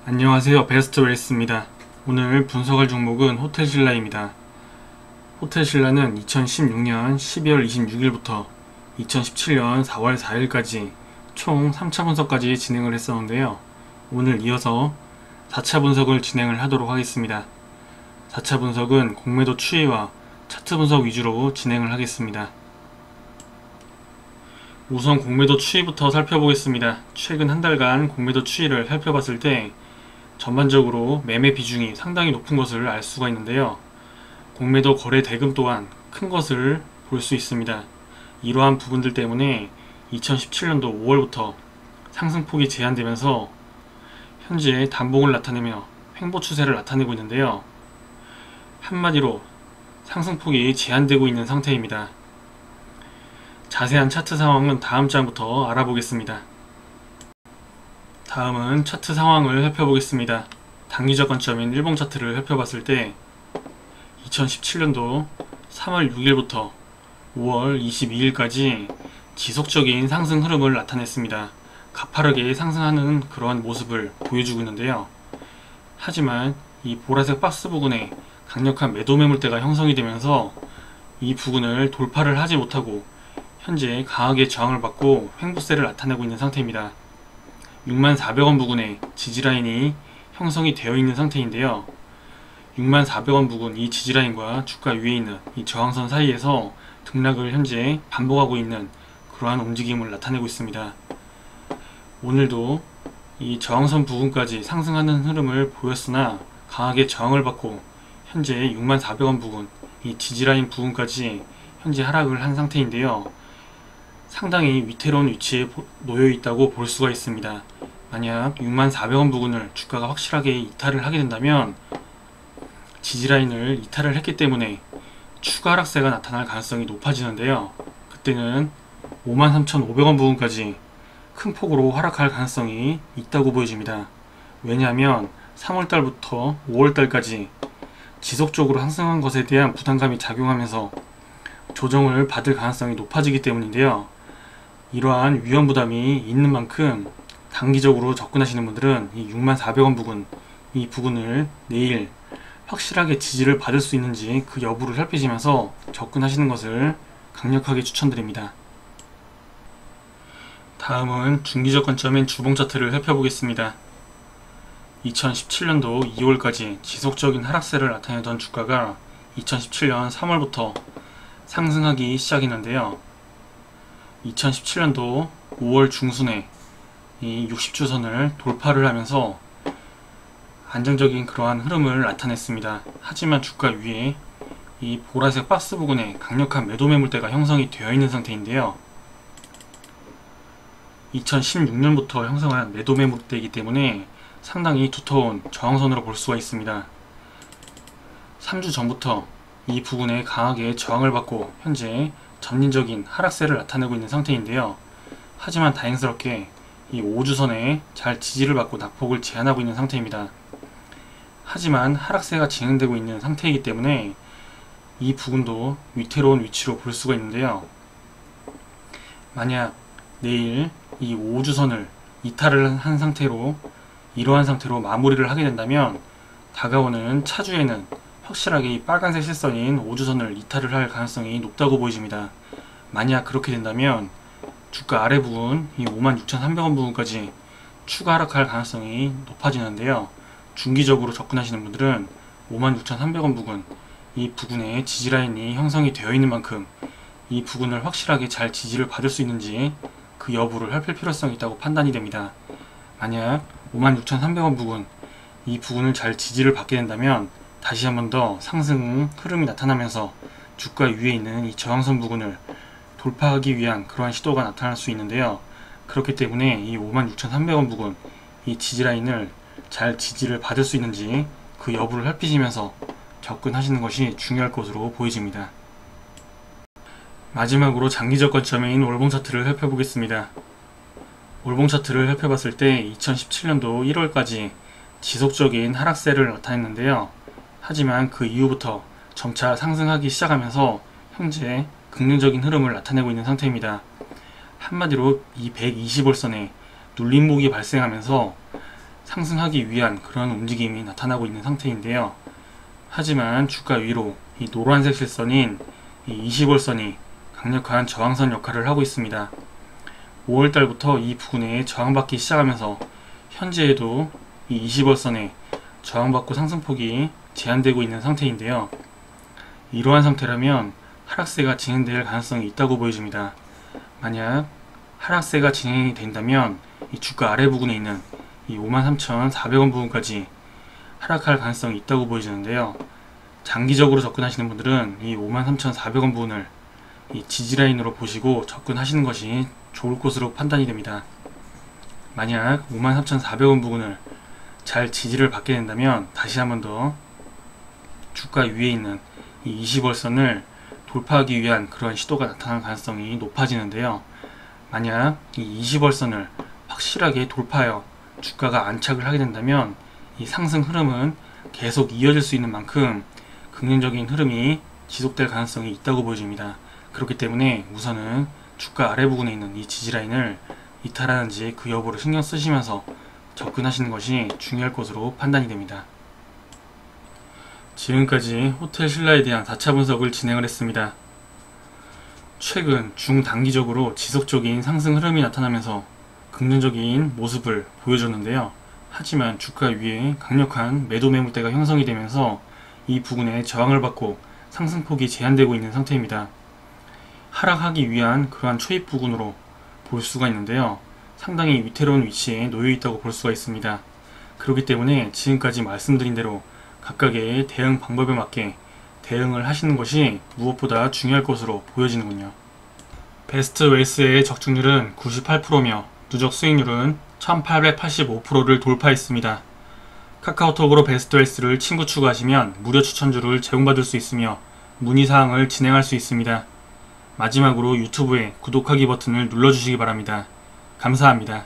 안녕하세요, 베스트웰스입니다. 오늘 분석할 종목은 호텔신라입니다. 호텔신라는 2016년 12월 26일부터 2017년 4월 4일까지 총 3차 분석까지 진행을 했었는데요. 오늘 이어서 4차 분석을 진행을 하도록 하겠습니다. 4차 분석은 공매도 추이와 차트 분석 위주로 진행을 하겠습니다. 우선 공매도 추이부터 살펴보겠습니다. 최근 한 달간 공매도 추이를 살펴봤을 때 전반적으로 매매 비중이 상당히 높은 것을 알 수가 있는데요. 공매도 거래 대금 또한 큰 것을 볼 수 있습니다. 이러한 부분들 때문에 2017년도 5월부터 상승폭이 제한되면서 현재 단봉을 나타내며 횡보 추세를 나타내고 있는데요. 한마디로 상승폭이 제한되고 있는 상태입니다. 자세한 차트 상황은 다음 장부터 알아보겠습니다. 다음은 차트 상황을 살펴보겠습니다. 단기적 관점인 일봉 차트를 살펴봤을 때 2017년도 3월 6일부터 5월 22일까지 지속적인 상승 흐름을 나타냈습니다. 가파르게 상승하는 그러한 모습을 보여주고 있는데요. 하지만 이 보라색 박스 부근에 강력한 매도 매물대가 형성이 되면서 이 부근을 돌파를 하지 못하고 현재 강하게 저항을 받고 횡보세를 나타내고 있는 상태입니다. 64,000원 부근에 지지라인이 형성이 되어 있는 상태인데요. 64,000원 부근 이 지지라인과 주가 위에 있는 이 저항선 사이에서 등락을 현재 반복하고 있는 그러한 움직임을 나타내고 있습니다. 오늘도 이 저항선 부근까지 상승하는 흐름을 보였으나 강하게 저항을 받고 현재 64,000원 부근 이 지지라인 부근까지 현재 하락을 한 상태인데요. 상당히 위태로운 위치에 놓여 있다고 볼 수가 있습니다. 만약 64,000원 부근을 주가가 확실하게 이탈을 하게 된다면 지지라인을 이탈을 했기 때문에 추가 하락세가 나타날 가능성이 높아지는데요. 그때는 53,500원 부근까지 큰 폭으로 하락할 가능성이 있다고 보여집니다. 왜냐하면 3월달부터 5월달까지 지속적으로 상승한 것에 대한 부담감이 작용하면서 조정을 받을 가능성이 높아지기 때문인데요. 이러한 위험 부담이 있는 만큼 단기적으로 접근하시는 분들은 이 64,000원 부근 이 부근을 내일 확실하게 지지를 받을 수 있는지 그 여부를 살피시면서 접근하시는 것을 강력하게 추천드립니다. 다음은 중기적 관점인 주봉 차트를 살펴보겠습니다. 2017년도 2월까지 지속적인 하락세를 나타내던 주가가 2017년 3월부터 상승하기 시작했는데요. 2017년도 5월 중순에 이 60주선을 돌파를 하면서 안정적인 그러한 흐름을 나타냈습니다. 하지만 주가 위에 이 보라색 박스 부근에 강력한 매도 매물대가 형성이 되어 있는 상태인데요. 2016년부터 형성한 매도 매물대이기 때문에 상당히 두터운 저항선으로 볼 수가 있습니다. 3주 전부터 이 부분에 강하게 저항을 받고 현재 점진적인 하락세를 나타내고 있는 상태인데요. 하지만 다행스럽게 이 5주선에 잘 지지를 받고 낙폭을 제한하고 있는 상태입니다. 하지만 하락세가 진행되고 있는 상태이기 때문에 이 부분도 위태로운 위치로 볼 수가 있는데요. 만약 내일 이 5주선을 이탈을 한 상태로 이러한 상태로 마무리를 하게 된다면 다가오는 차주에는 확실하게 이 빨간색 실선인 5주선을 이탈을 할 가능성이 높다고 보여집니다. 만약 그렇게 된다면 주가 아래 부분 이 56,300원 부분까지 추가 하락할 가능성이 높아지는데요. 중기적으로 접근하시는 분들은 56,300원 부근 이 부근에 지지라인이 형성이 되어 있는 만큼 이 부근을 확실하게 잘 지지를 받을 수 있는지 그 여부를 살필 필요성이 있다고 판단이 됩니다. 만약 56,300원 부근 이 부근을 잘 지지를 받게 된다면 다시 한 번 더 상승 흐름이 나타나면서 주가 위에 있는 이 저항선 부근을 돌파하기 위한 그러한 시도가 나타날 수 있는데요. 그렇기 때문에 이 56,300원 부근 이 지지라인을 잘 지지를 받을 수 있는지 그 여부를 살피시면서 접근하시는 것이 중요할 것으로 보여집니다. 마지막으로 장기적 관점인 월봉 차트를 살펴보겠습니다. 월봉 차트를 살펴봤을 때 2017년도 1월까지 지속적인 하락세를 나타냈는데요. 하지만 그 이후부터 점차 상승하기 시작하면서 현재 긍정적인 흐름을 나타내고 있는 상태입니다. 한마디로 이 120월선에 눌림목이 발생하면서 상승하기 위한 그런 움직임이 나타나고 있는 상태인데요. 하지만 주가 위로 이 노란색 실선인 이 20월선이 강력한 저항선 역할을 하고 있습니다. 5월달부터 이 부근에 저항받기 시작하면서 현재에도 이 20월선에 저항받고 상승폭이 제한되고 있는 상태인데요. 이러한 상태라면 하락세가 진행될 가능성이 있다고 보여집니다. 만약 하락세가 진행이 된다면 이 주가 아래 부근에 있는 이 53,400원 부분까지 하락할 가능성이 있다고 보여지는데요. 장기적으로 접근하시는 분들은 이 53,400원 부분을 이 지지라인으로 보시고 접근하시는 것이 좋을 것으로 판단이 됩니다. 만약 53,400원 부분을 잘 지지를 받게 된다면 다시 한번 더 주가 위에 있는 이 20월선을 돌파하기 위한 그런 시도가 나타날 가능성이 높아지는데요. 만약 이 20월선을 확실하게 돌파하여 주가가 안착을 하게 된다면 이 상승 흐름은 계속 이어질 수 있는 만큼 긍정적인 흐름이 지속될 가능성이 있다고 보여집니다. 그렇기 때문에 우선은 주가 아래 부분에 있는 이 지지라인을 이탈하는지 그 여부를 신경 쓰시면서 접근하시는 것이 중요할 것으로 판단이 됩니다. 지금까지 호텔 신라에 대한 4차 분석을 진행을 했습니다. 최근 중단기적으로 지속적인 상승 흐름이 나타나면서 긍정적인 모습을 보여줬는데요. 하지만 주가 위에 강력한 매도 매물대가 형성이 되면서 이 부근에 저항을 받고 상승폭이 제한되고 있는 상태입니다. 하락하기 위한 그러한 초입 부근으로 볼 수가 있는데요. 상당히 위태로운 위치에 놓여 있다고 볼 수가 있습니다. 그렇기 때문에 지금까지 말씀드린 대로 각각의 대응 방법에 맞게 대응을 하시는 것이 무엇보다 중요할 것으로 보여지는군요. 베스트 웨이스의 적중률은 98%며 누적 수익률은 1885%를 돌파했습니다. 카카오톡으로 베스트 웨이스를 친구 추가하시면 무료 추천주를 제공받을 수 있으며 문의사항을 진행할 수 있습니다. 마지막으로 유튜브에 구독하기 버튼을 눌러주시기 바랍니다. 감사합니다.